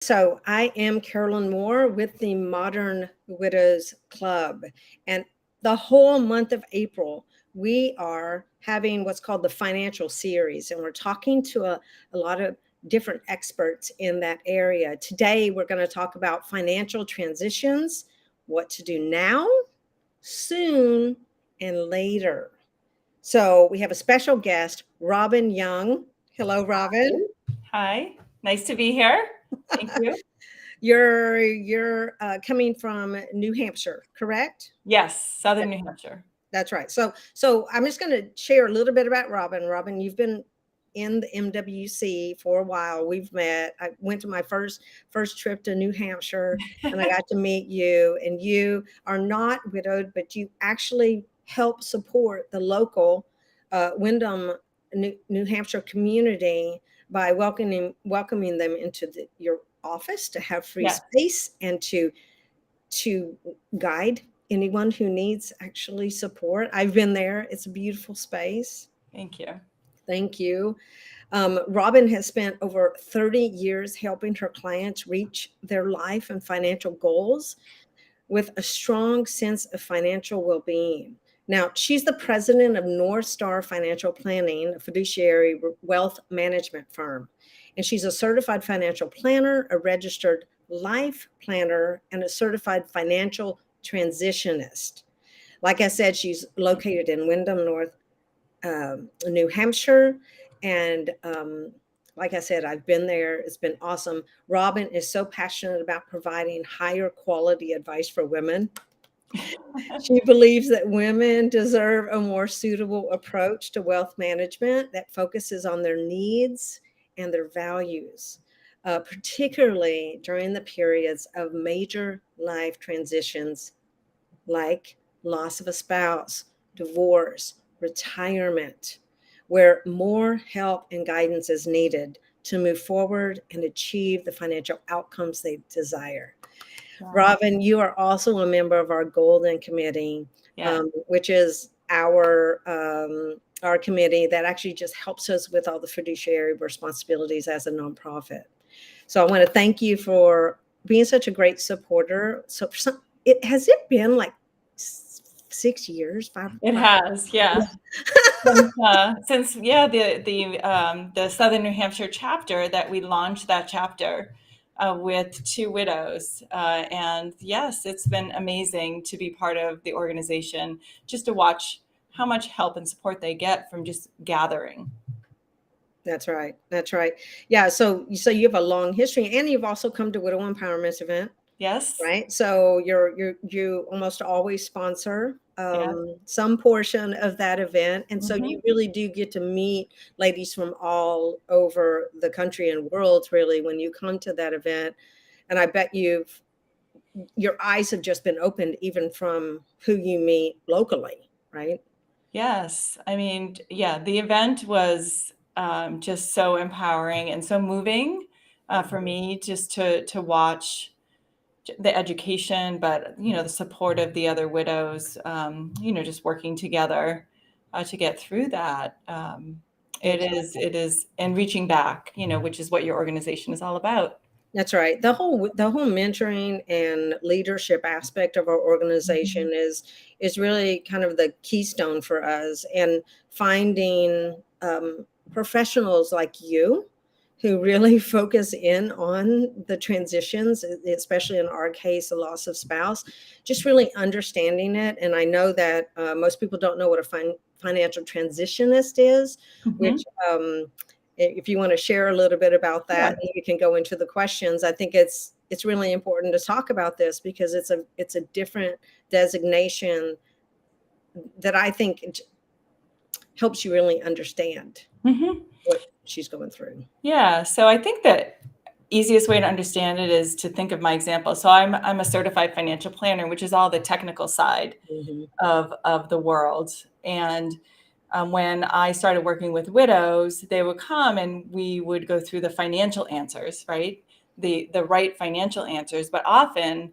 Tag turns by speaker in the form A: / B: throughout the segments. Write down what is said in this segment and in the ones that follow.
A: So I am Carolyn Moor with the Modern Widows Club. And the whole month of April, we are having what's called the financial series. And we're talking to a lot of different experts in that area. Today, we're going to talk about financial transitions, what to do now, soon, and later. So we have a special guest, Robin Young. Hello, Robin.
B: Hi, nice to be here. Thank you.
A: You're coming from New Hampshire, correct?
B: Yes, Southern New Hampshire.
A: That's right. So I'm just going to share a little bit about Robin. Robin, you've been in the MWC for a while. We've met. I went to my first trip to New Hampshire, and I got to meet you. And you are not widowed, but you actually help support the local Wyndham, New Hampshire community by welcoming them into your office to have free
B: Yes,
A: space and to guide anyone who needs actually support. I've been there. It's a beautiful space.
B: thank you.
A: Thank you. Robin has spent over 30 years helping her clients reach their life and financial goals with a strong sense of financial well-being. Now, she's the president of Northstar Financial Planning, a fiduciary wealth management firm. And she's a certified financial planner, a registered life planner, and a certified financial transitionist. Like I said, she's located in Wyndham, New Hampshire. And like I said, I've been there. It's been awesome. Robin is so passionate about providing higher quality advice for women. She believes that women deserve a more suitable approach to wealth management that focuses on their needs and their values, particularly during the periods of major life transitions like loss of a spouse, divorce, retirement, where more help and guidance is needed to move forward and achieve the financial outcomes they desire.
B: Wow.
A: Robin, you are also a member of our Golden Committee,
B: Yeah.
A: which is our committee that actually just helps us with all the fiduciary responsibilities as a nonprofit. So I want to thank you for being such a great supporter. So it been like 6 years,
B: It
A: five.
B: has, yeah. Since the Southern New Hampshire chapter that we launched that chapter with two widows, and yes, it's been amazing to be part of the organization, just to watch how much help and support they get from just gathering.
A: That's right. That's right. Yeah. So you have a long history, and you've also come to Widow Empowerment event,
B: Yes,
A: right? So you almost always sponsor
B: yeah.
A: some portion of that event, and so
B: Hmm.
A: you really do get to meet ladies from all over the country and world, really, when you come to that event. And I bet your eyes have just been opened even from who you meet locally, right?
B: Yes, I mean, yeah, the event was just so empowering and so moving for me, just to watch the education, but the support of the other widows, just working together to get through that. It is, and reaching back, which is what your organization is all about.
A: That's right. The whole mentoring and leadership aspect of our
B: Mhm.
A: organization is really kind of the keystone for us, and finding professionals like you who really focus in on the transitions, especially in our case, the loss of spouse, just really understanding it. And I know that most people don't know what a financial transitionist is, which
B: Mhm.
A: if you want to share a little bit about that,
B: Sure.
A: you can go into the questions. I think it's really important to talk about this because it's a different designation that I think helps you really understand
B: Mhm.
A: what she's going through.
B: Yeah, so I think that easiest way to understand it is to think of my example. So I'm a certified financial planner, which is all the technical side
A: Hmm.
B: of the world. And when I started working with widows, they would come and we would go through the financial answers, right? The right financial answers, but often,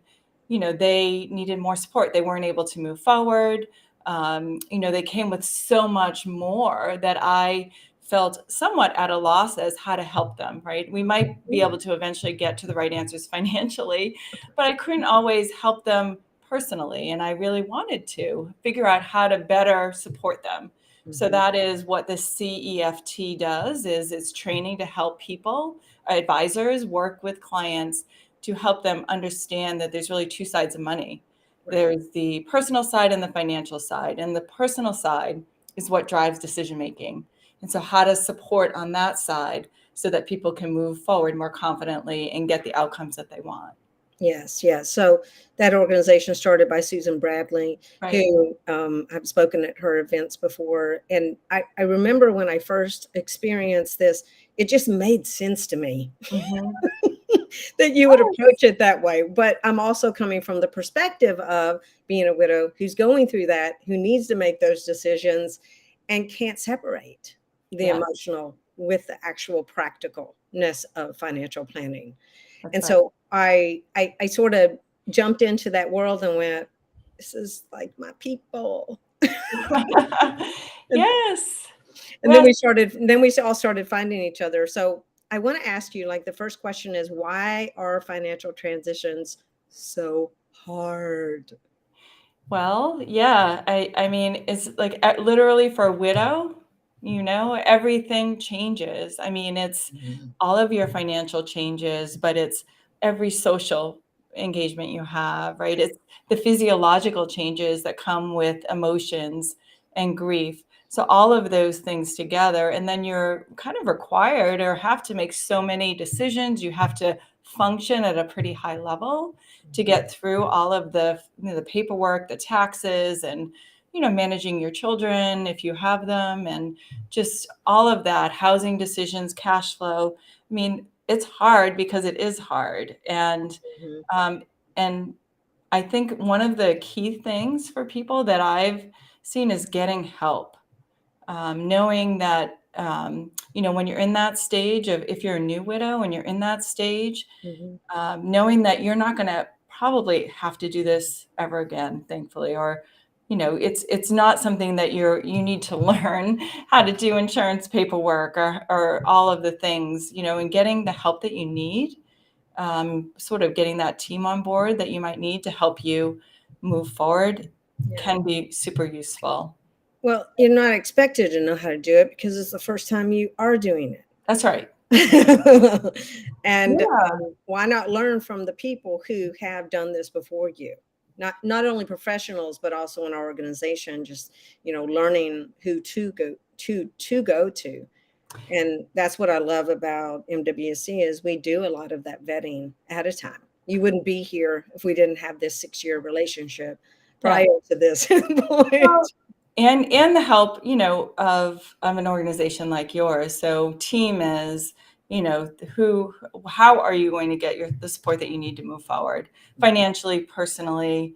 B: they needed more support. They weren't able to move forward. They came with so much more that I felt somewhat at a loss as how to help them, right? We might be able to eventually get to the right answers financially, but I couldn't always help them personally. And I really wanted to figure out how to better support them. So that is what the CEFT does, is it's training to help people, advisors work with clients to help them understand that there's really two sides of money. There's the personal side and the financial side. And the personal side is what drives decision making. And so how to support on that side so that people can move forward more confidently and get the outcomes that they want.
A: Yes, yes. So that organization started by Susan Bradley,
B: Right.
A: who I've spoken at her events before. And I remember when I first experienced this, it just made sense to me that you would approach it that way. But I'm also coming from the perspective of being a widow who's going through that, who needs to make those decisions and can't separate the
B: Yeah,
A: emotional with the actual practicalness of financial planning.
B: that's
A: And
B: right.
A: so I sort of jumped into that world and went, this is like my people. And,
B: Yes.
A: and
B: Yes.
A: then we all started finding each other. So I want to ask you, like, the first question is, why are financial transitions so hard?
B: Well, yeah. I mean, it's like literally for a widow, everything changes. I mean, it's all of your financial changes, but it's every social engagement you have, right? It's the physiological changes that come with emotions and grief. So all of those things together, and then you're kind of required or have to make so many decisions. You have to function at a pretty high level to get through all of the paperwork, the taxes, and managing your children if you have them, and just all of that, housing decisions, cash flow. I mean, it's hard because it is hard,
A: Mhm,
B: um, and I think one of the key things for people that I've seen is getting help. Knowing that when you're in that stage of, if you're a new widow and you're in that stage,
A: mhm.
B: knowing that you're not going to probably have to do this ever again, thankfully, or it's not something that you need to learn how to do insurance paperwork or all of the things, and getting the help that you need, sort of getting that team on board that you might need to help you move forward
A: Yeah.
B: can be super useful.
A: Well, you're not expected to know how to do it because it's the first time you are doing it.
B: That's right.
A: And
B: Yeah.
A: why not learn from the people who have done this before you? Not only professionals, but also an organization, just learning who to go to. And that's what I love about MWC is we do a lot of that vetting ahead of time. You wouldn't be here if we didn't have this 6-year relationship
B: Yeah.
A: prior to this point.
B: Well, and the help, of an organization like yours. So team is, how are you going to get the support that you need to move forward financially, personally?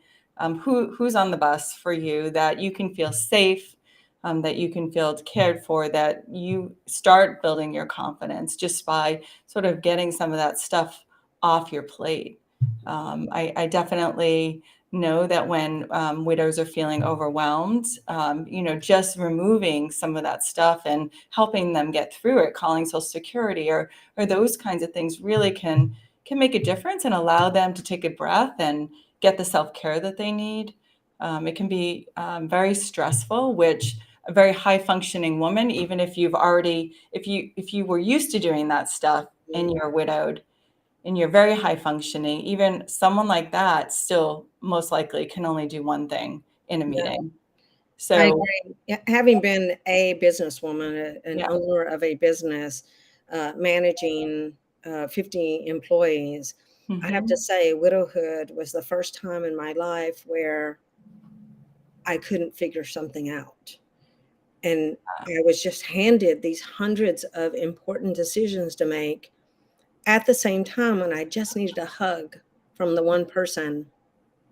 B: Who's on the bus for you that you can feel safe, that you can feel cared for, that you start building your confidence just by sort of getting some of that stuff off your plate. I definitely know that when widows are feeling overwhelmed, just removing some of that stuff and helping them get through it, calling Social Security or those kinds of things really can make a difference and allow them to take a breath and get the self-care that they need. It can be very stressful, which a very high functioning woman, even if you were used to doing that stuff and you're widowed, and you're very high functioning, even someone like that still most likely can only do one thing in a
A: Yeah,
B: meeting.
A: I
B: So,
A: agree. Yeah, having been a businesswoman, an
B: yeah.
A: owner of a business, managing 50 employees, I have to
B: Mhm.
A: say, widowhood was the first time in my life where I couldn't figure something out. And I was just handed these hundreds of important decisions to make at the same time, and I just needed a hug from the one person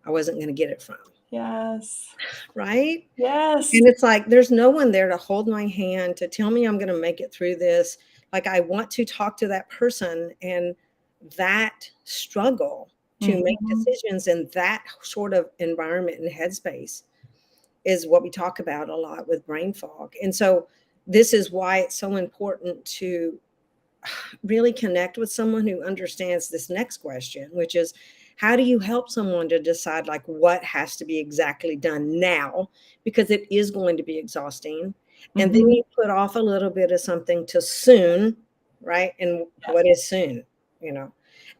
A: I wasn't going to get it from.
B: Yes.
A: Right?
B: Yes.
A: And it's like, there's no one there to hold my hand, to tell me I'm gonna make it through this. Like, I want to talk to that person, and that struggle to make
B: Mhm.
A: decisions in that sort of environment and headspace is what we talk about a lot with brain fog. And so this is why it's so important to really connect with someone who understands this next question, which is, how do you help someone to decide like what has to be exactly done now, because it is going to be exhausting, and then
B: Mhm.
A: you put off a little bit of something to soon, right? And
B: Yeah.
A: what is soon,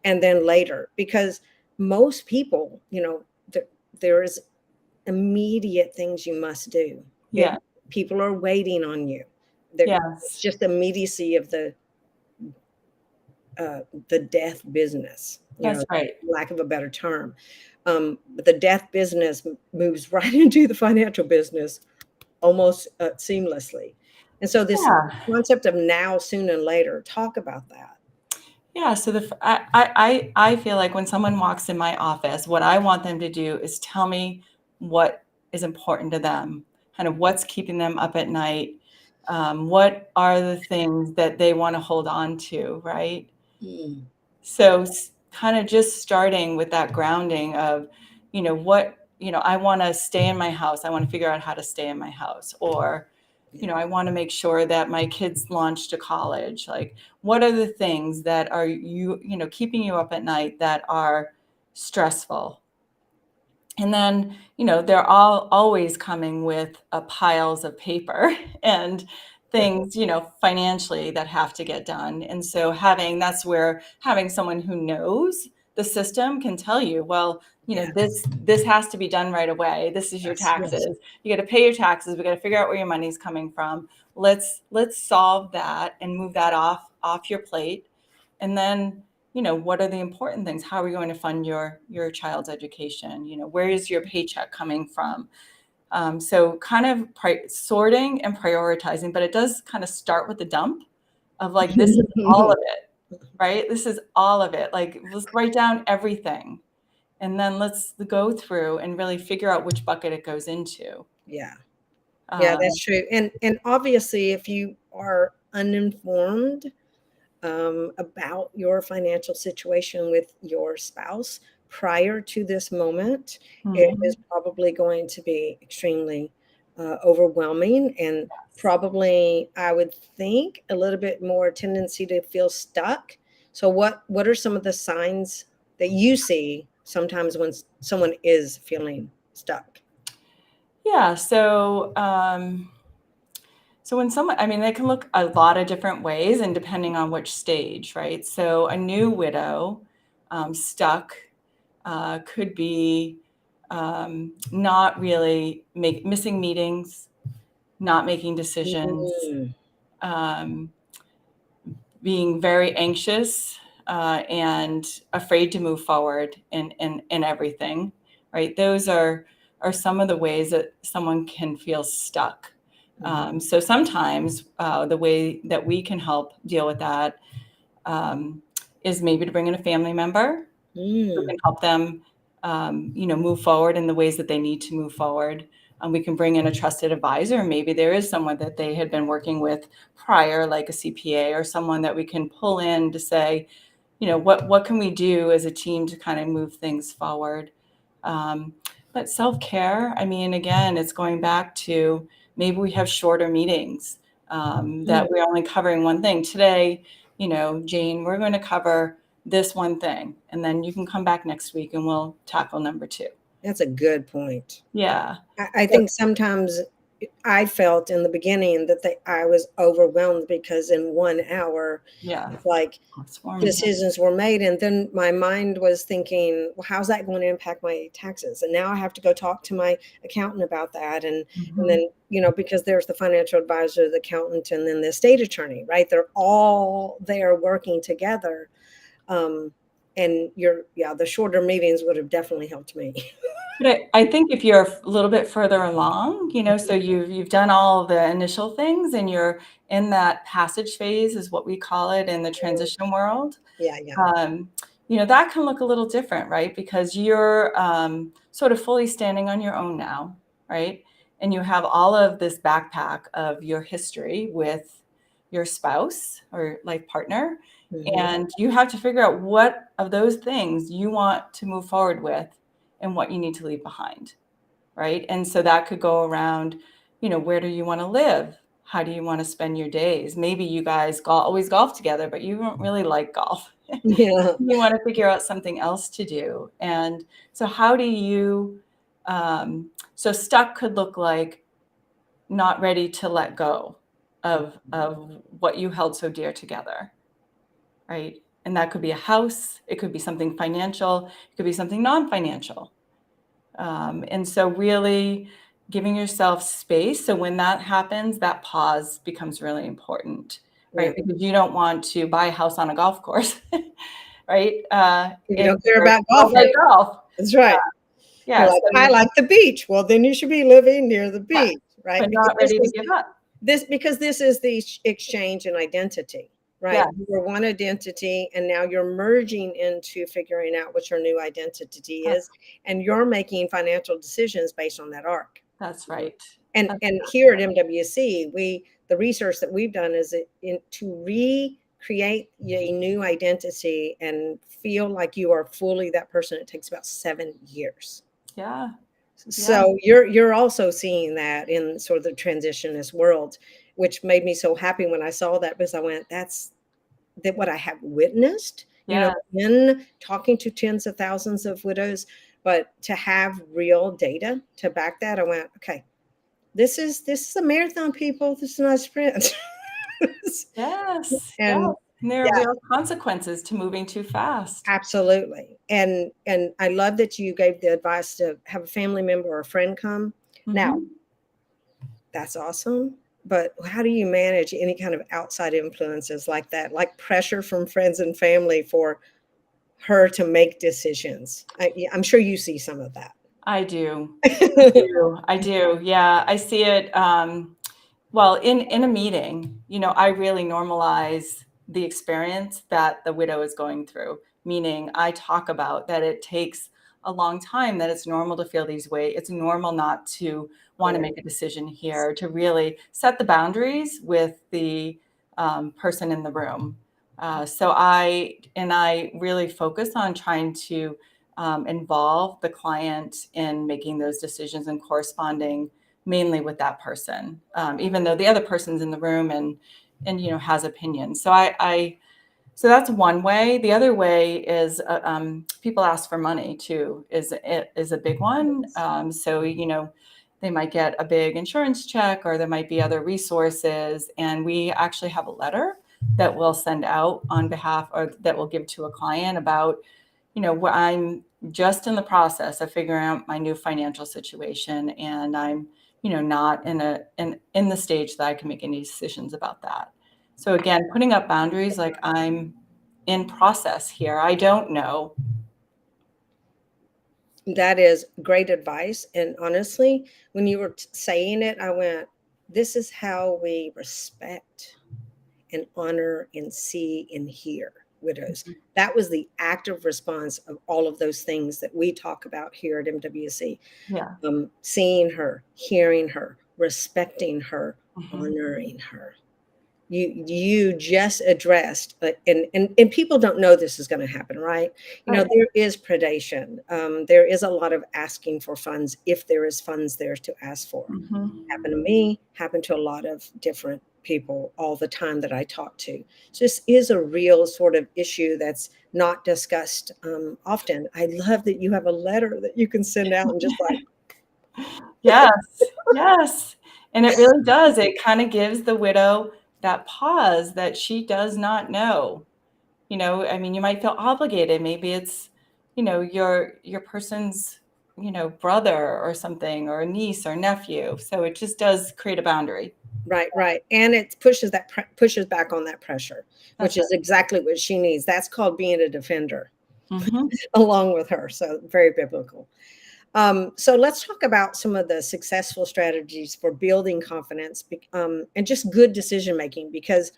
A: and then later, because most people, there is immediate things you must do.
B: Yeah.
A: People are waiting on you. It's
B: Yes.
A: just immediacy of the death business,
B: That's right.
A: lack of a better term. But the death business moves right into the financial business almost seamlessly. And so this
B: Yeah.
A: concept of now, soon, and later, talk about that.
B: Yeah. So I feel like when someone walks in my office, what I want them to do is tell me what is important to them, kind of what's keeping them up at night. What are the things that they want to hold on to, right?
A: Mm.
B: So kind of just starting with that grounding of, I want to stay in my house. I want to figure out how to stay in my house. Or, I want to make sure that my kids launch to college. Like, what are the things that are keeping you up at night that are stressful? And then, they're all always coming with piles of paper and things, financially that have to get done. And so that's where having someone who knows the system can tell you, well,
A: Yeah.
B: this has to be done right away. This is your
A: Yes. Yes.
B: taxes. You got to pay your taxes. We got to figure out where your money's coming from. Let's solve that and move that off your plate. And then, what are the important things? How are we going to fund your child's education? Where is your paycheck coming from? So kind of sorting and prioritizing, but it does kind of start with the dump of like, this is all of it, right? This is all of it. Like, let's write down everything. And then let's go through and really figure out which bucket it goes into.
A: Yeah. Yeah,
B: Um,
A: that's true. And obviously, if you are uninformed about your financial situation with your spouse prior to this moment, it is
B: mhm.
A: probably going to be extremely overwhelming, and probably, I would think, a little bit more tendency to feel stuck. So what are some of the signs that you see sometimes when someone is feeling stuck?
B: Yeah. So when someone, I mean, they can look a lot of different ways and depending on which stage, right? So a new widow stuck could be not really missing meetings, not making decisions,
A: Mm.
B: um, being very anxious and afraid to move forward in everything, right? Those are some of the ways that someone can feel stuck. So sometimes the way that we can help deal with that is maybe to bring in a family member who
A: Mm.
B: can help them, move forward in the ways that they need to move forward. We can bring in a trusted advisor. Maybe there is someone that they had been working with prior, like a CPA or someone that we can pull in to say, what can we do as a team to kind of move things forward? But self-care, I mean, again, it's going back to maybe we have shorter meetings
A: Mm.
B: that we're only covering one thing. Today, Jane, we're going to cover this one thing, and then you can come back next week and we'll tackle number two.
A: That's a good point.
B: Yeah.
A: I think sometimes I felt in the beginning that I was overwhelmed because in 1 hour,
B: Yeah.
A: it's like
B: It's warm.
A: decisions were made. And then my mind was thinking, well, how's that going to impact my taxes? And now I have to go talk to my accountant about that. And
B: Mhm.
A: then, because there's the financial advisor, the accountant, and then the estate attorney, right? They're all there working together. Um, and the shorter meetings would have definitely helped me.
B: But I think if you're a little bit further along, so you've done all the initial things and you're in that passage phase is what we call it in the transition world.
A: Yeah, yeah.
B: Um, that can look a little different, right? Because you're sort of fully standing on your own now, right? And you have all of this backpack of your history with your spouse or life partner.
A: Mhm.
B: And you have to figure out what of those things you want to move forward with and what you need to leave behind, right? And so that could go around, where do you want to live? how do you want to spend your days? Maybe you guys always golf together, but you don't really like golf.
A: Yeah.
B: You want to figure out something else to do. And so how do you, so stuck could look like not ready to let go of what you held so dear together, right? And that could be a house, it could be something financial, it could be something non-financial. And so really giving yourself space. So when that happens, that pause becomes really important, right?
A: Yeah.
B: Because you don't want to buy a house on a golf course, right?
A: If you
B: If
A: don't care
B: you
A: about
B: don't like
A: golfing,
B: golf.
A: that's right. You're
B: Yeah.
A: like,
B: So
A: I like the beach. Well, then you should be living near the
B: yeah,
A: beach, right?
B: but
A: Because
B: not ready to give up.
A: this is the exchange in identity, right?
B: Yeah,
A: You were one identity, and now you're merging into figuring out what your new identity is, and you're making financial decisions based on that arc.
B: that's right.
A: And
B: That's
A: here at MWC, the research that we've done is to recreate a new identity and feel like you are fully that person. It takes about 7 years.
B: yeah, yeah,
A: So you're also seeing that in sort of the transitionist world, which made me so happy when I saw that, because I went, that's that what I have witnessed,
B: yeah,
A: in talking to tens of thousands of widows, but to have real data to back that, I went, okay, this is a marathon, people. This is not a sprint.
B: yes, yeah.
A: And
B: And there are
A: yeah,
B: real consequences to moving too fast.
A: absolutely. And I love that you gave the advice to have a family member or a friend come. Now,
B: Mhm.
A: that's awesome. But how do you manage any kind of outside influences like that, like pressure from friends and family for her to make decisions? I'm sure you see some of that.
B: I do. I do. Yeah, I see it. Well, in a meeting, I really normalize the experience that the widow is going through. Meaning, I talk about that it takes a long time, that it's normal to feel these ways. It's normal not to want to
A: Yeah.
B: make a decision here, to really set the boundaries with the person in the room. So I really focus on trying to involve the client in making those decisions and corresponding mainly with that person, even though the other person's in the room and has opinions. So that's one way. The other way is people ask for money too. Is a big one. So they might get a big insurance check, or there might be other resources, and we actually have a letter that we'll send out on behalf, or that we'll give to a client about where I'm just in the process of figuring out my new financial situation, and I'm not in the stage that I can make any decisions about that. So again, putting up boundaries, like, I'm in process here, I don't know.
A: That is great advice. And honestly, when you were saying it, I went, this is how we respect and honor and see and hear widows. That was the active response of all of those things that we talk about here at MWC.
B: Yeah.
A: Seeing her, hearing her, respecting her,
B: Mhm.
A: honoring her. You just addressed, and people don't know this is going to happen, right?
B: Right.
A: There is predation. There is a lot of asking for funds, if there is funds there to ask for.
B: Mhm.
A: Happened to me, happened to a lot of different people all the time that I talk to. So this is a real sort of issue that's not discussed often. I love that you have a letter that you can send out and just like,
B: Yes, yes. And it really does. It kind of gives the widow that pause that she does not know. I mean, you might feel obligated. Maybe it's, your person's, brother or something, or a niece or nephew. So it just does create a boundary.
A: right, right. And it pushes back on that pressure, which
B: That's
A: is
B: right.
A: exactly what she needs. That's called being a defender
B: Hmm.
A: along with her. So very biblical. So let's talk about some of the successful strategies for building confidence, and just good decision making, because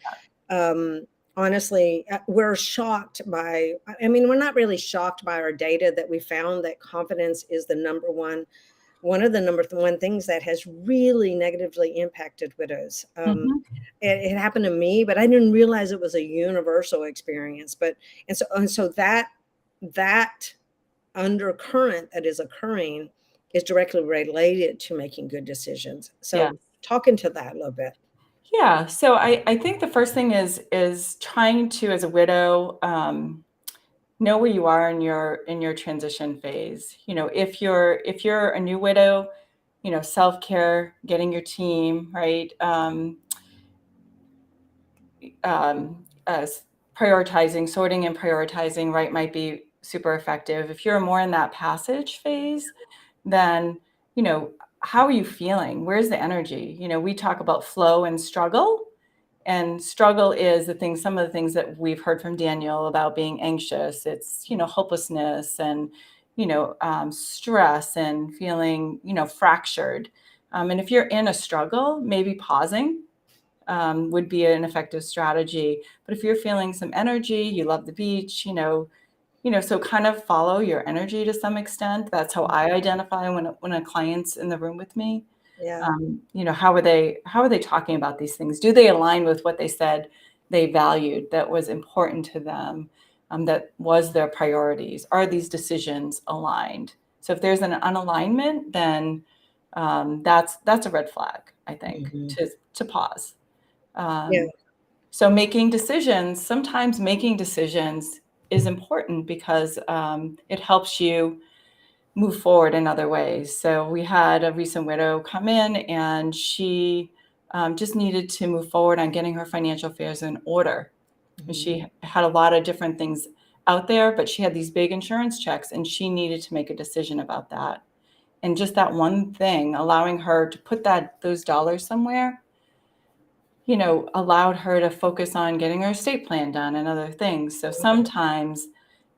A: um, honestly, we're shocked by, I mean, we're not really shocked by our data that we found that confidence is one of the number one things that has really negatively impacted widows.
B: Hmm.
A: It happened to me, but I didn't realize it was a universal experience. And so that undercurrent that is occurring is directly related to making good decisions.
B: Yeah.
A: So talk into that a little bit.
B: Yeah. So I think the first thing is trying to, as a widow, know where you are in your transition phase. You know, if you're a new widow, you know, self-care, getting your team, right? As prioritizing, sorting and prioritizing, right, might be super effective. If you're more in that passage phase, then, you know, how are you feeling? Where's the energy? You know, we talk about flow and struggle. And struggle is the thing, some of the things that we've heard from Daniel about being anxious. It's, you know, hopelessness and, you know, stress and feeling, you know, fractured. And if you're in a struggle, maybe pausing would be an effective strategy. But if you're feeling some energy, you love the beach, you know, so kind of follow your energy to some extent. That's how I identify when a client's in the room with me.
A: Yeah.
B: You know, how are they talking about these things? Do they align with what they said they valued, that was important to them, that was their priorities? Are these decisions aligned? So if there's an unalignment, then that's a red flag, I think,
A: Mhm.
B: to pause.
A: Yeah.
B: Um, so making decisions, sometimes making decisions is important because it helps you move forward in other ways. So we had a recent widow come in, and she just needed to move forward on getting her financial affairs in order. And
A: Mhm.
B: she had a lot of different things out there, but she had these big insurance checks, and she needed to make a decision about that. And just that one thing, allowing her to put those dollars somewhere, you know, allowed her to focus on getting her estate plan done and other things. So sometimes
A: Yeah.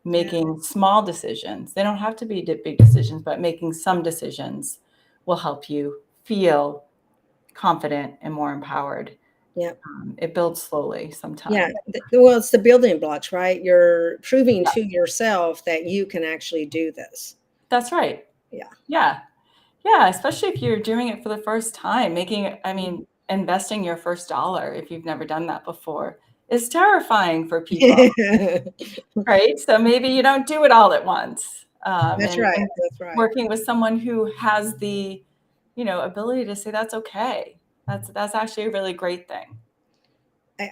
B: making small decisions, they don't have to be big decisions, but making some decisions will help you feel confident and more empowered.
A: Yeah.
B: It builds slowly
A: Yeah.
B: sometimes.
A: Well, it's the building blocks, right? You're proving to yourself that you can actually do this.
B: That's right.
A: Yeah.
B: Yeah. Yeah. Especially if you're doing it for the first time, I mean, investing your first dollar, if you've never done that before, is terrifying for people. Right? So maybe you don't do it all at once.
A: That's right.
B: And
A: That's right.
B: working with someone who has the, you know, ability to say that's okay. That's actually a really great thing.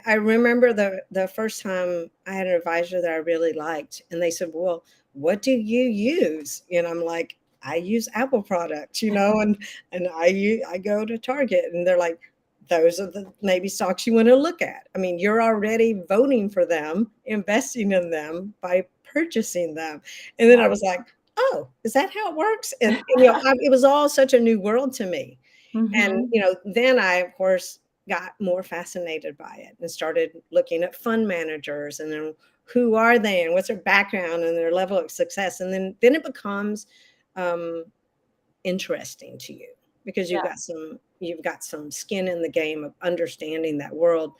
A: I remember the first time I had an advisor that I really liked, and they said, "Well, what do you use?" And I'm like, "I use Apple products, and I go to Target," and they're like, "Those are the maybe stocks you want to look at." I mean, you're already voting for them, investing in them by purchasing them, and then
B: Yeah.
A: I was like, "Oh, is that how it works?" And it was all such a new world to me. And,
B: Mhm.
A: then I, of course, got more fascinated by it and started looking at fund managers and then who are they and what's their background and their level of success. And then it becomes um, interesting to you because
B: Yeah.
A: you've got some skin in the game of understanding that world.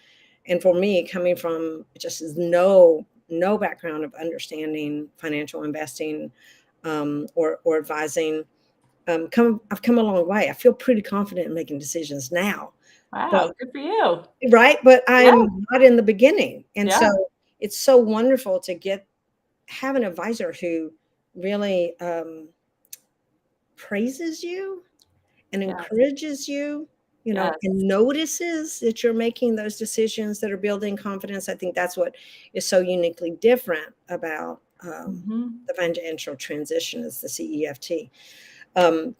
A: And for me, coming from just no background of understanding financial investing or advising, I've come a long way. I feel pretty confident in making decisions now, but
B: Wow, good for you.
A: right, but
B: Yeah.
A: I'm not in the beginning, and
B: Yeah.
A: so it's so wonderful to have an advisor who really praises you and
B: Yes.
A: encourages you, and
B: Yes.
A: notices that you're making those decisions that are building confidence. I think that's what is so uniquely different about
B: Mhm.
A: the financial transition is the CEFT.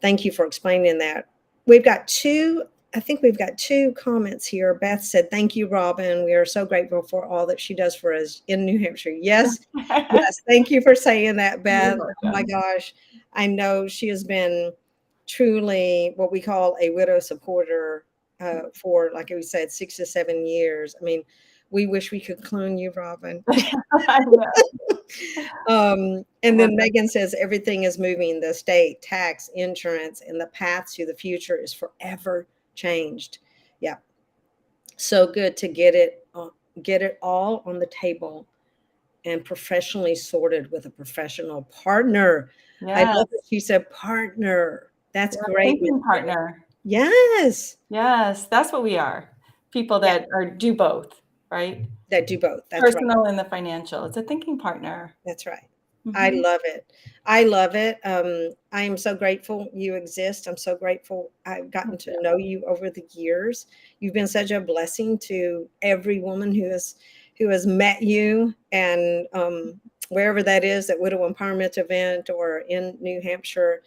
A: Thank you for explaining that. We've got two, I think we've got two comments here. Beth said, "Thank you, Robin. We are so grateful for all that she does for us in New Hampshire." Yes, yes. Thank you for saying that,
B: You're
A: Beth. Oh my
B: welcome.
A: gosh. I know she has been truly what we call a widow supporter for, like we said, 6 to 7 years. I mean, we wish we could clone you, Robin.
B: I know.
A: And
B: Well,
A: then Megan says everything is moving. The state, tax, insurance, and the path to the future is forever changed. Yeah, so good to get it all on the table and professionally sorted with a professional partner. I love that
B: yes.
A: she said partner. That's
B: Yeah,
A: great.
B: thinking partner.
A: Yes,
B: Yes, that's what we are. People
A: yeah,
B: that do both, right?
A: that do both. That's right.
B: Personal and the financial. It's a thinking partner.
A: That's right. I
B: Mhm.
A: love it. I love it. I am so grateful you exist. I'm so grateful I've gotten
B: Thank
A: to
B: you.
A: know you over the years. You've been such a blessing to every woman who has met you, and wherever that is, that Widow Empowerment event or in New Hampshire.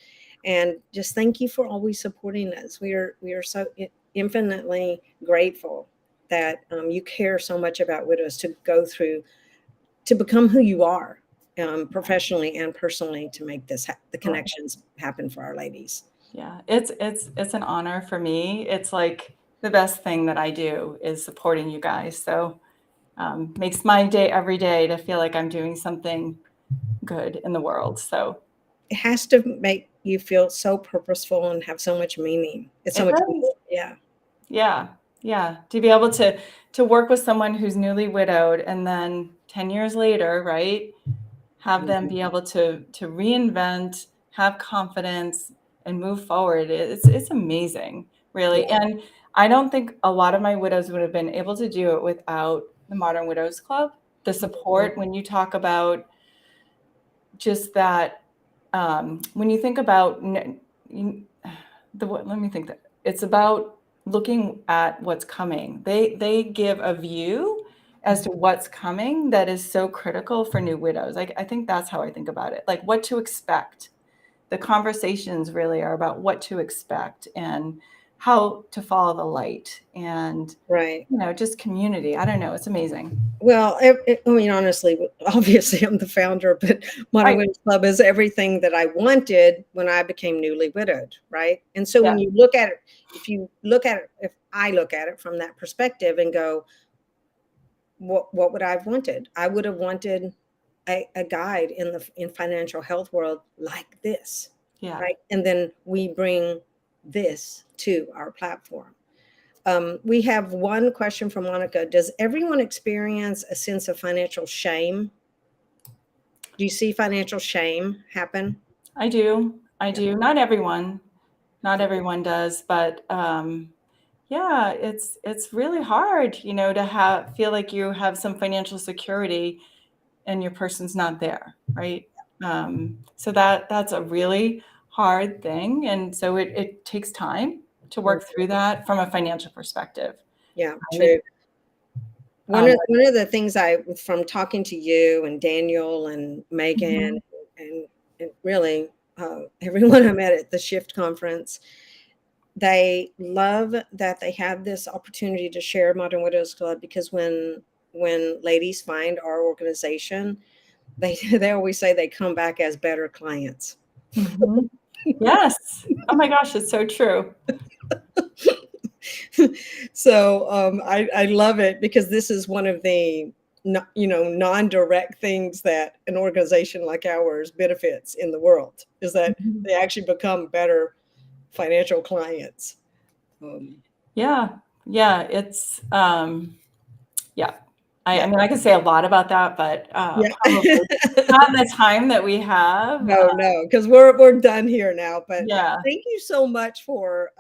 A: And just thank you for always supporting us. We are so infinitely grateful that you care so much about widows to go through to become who you are, professionally and personally, to make the connections happen for our ladies.
B: Yeah, it's an honor for me. It's like the best thing that I do is supporting you guys. So makes my day every day to feel like I'm doing something good in the world. So
A: It has to make you feel so purposeful and have so much meaning. It's so
B: it
A: much,
B: does.
A: yeah,
B: Yeah, yeah. To be able to work with someone who's newly widowed and then 10 years later, right? Have them be able to reinvent, have confidence, and move forward. It's amazing, really.
A: yeah,
B: And I don't think a lot of my widows would have been able to do it without the Modern Widows Club. The support when you talk about just that, when you think about let me think that it's about looking at what's coming. They give a view as to what's coming that is so critical for new widows. Like I think that's how I think about it. Like what to expect. The conversations really are about what to expect and how to follow the light and
A: right.
B: just community. I don't know. It's amazing.
A: Well, I mean, honestly, obviously, I'm the founder, but Modern
B: Right.
A: Women's Club is everything that I wanted when I became newly widowed, right? And so
B: Yeah.
A: when you look at it, if I look at it from that perspective and go, what would I have wanted? I would have wanted a guide in financial health world like this,
B: Yeah.
A: right? And then we bring this to our platform. We have one question from Monica. Does everyone experience a sense of financial shame? Do you see financial shame happen?
B: I do. I
A: Yeah.
B: do. Not everyone does, but yeah, it's really hard, to feel like you have some financial security and your person's not there, right? So that's a really hard thing, and so it takes time to
A: Mm,
B: work through that from a financial perspective.
A: yeah,
B: It,
A: true. One
B: um,
A: of one of the things from talking to you and Daniel and Megan
B: mhm,
A: and really everyone I met at the Shift conference, they love that they have this opportunity to share Modern Widows Club, because when ladies find our organization, they they always say they come back as better clients.
B: mhm. Yes. Oh my gosh, it's so true.
A: So I love it, because this is one of the non-direct things that an organization like ours benefits in the world, is that
B: Mhm.
A: they actually become better financial clients. Um,
B: Yeah. Yeah. It's yeah. I
A: yeah,
B: mean, I could say a lot about that, but
A: yeah.
B: probably not in the time that we have.
A: No, because we're done here now. But
B: Yeah.
A: thank you so much for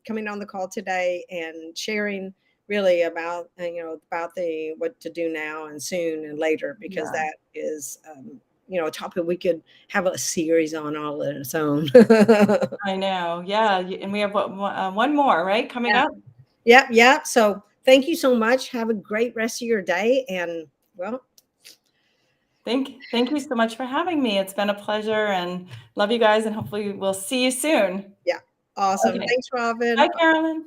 A: coming on the call today and sharing really about about the what to do now and soon and later, because
B: Yeah.
A: that is a topic we could have a series on all on its own.
B: I know. Yeah. And we have one more, right? Coming
A: Yeah,
B: up.
A: yep, yep. So thank you so much. Have a great rest of your day, and well,
B: Thank you so much for having me. It's been a pleasure and love you guys. And hopefully we'll see you soon.
A: yeah, awesome.
B: Okay.
A: Thanks, Robin.
B: Bye, Carolyn.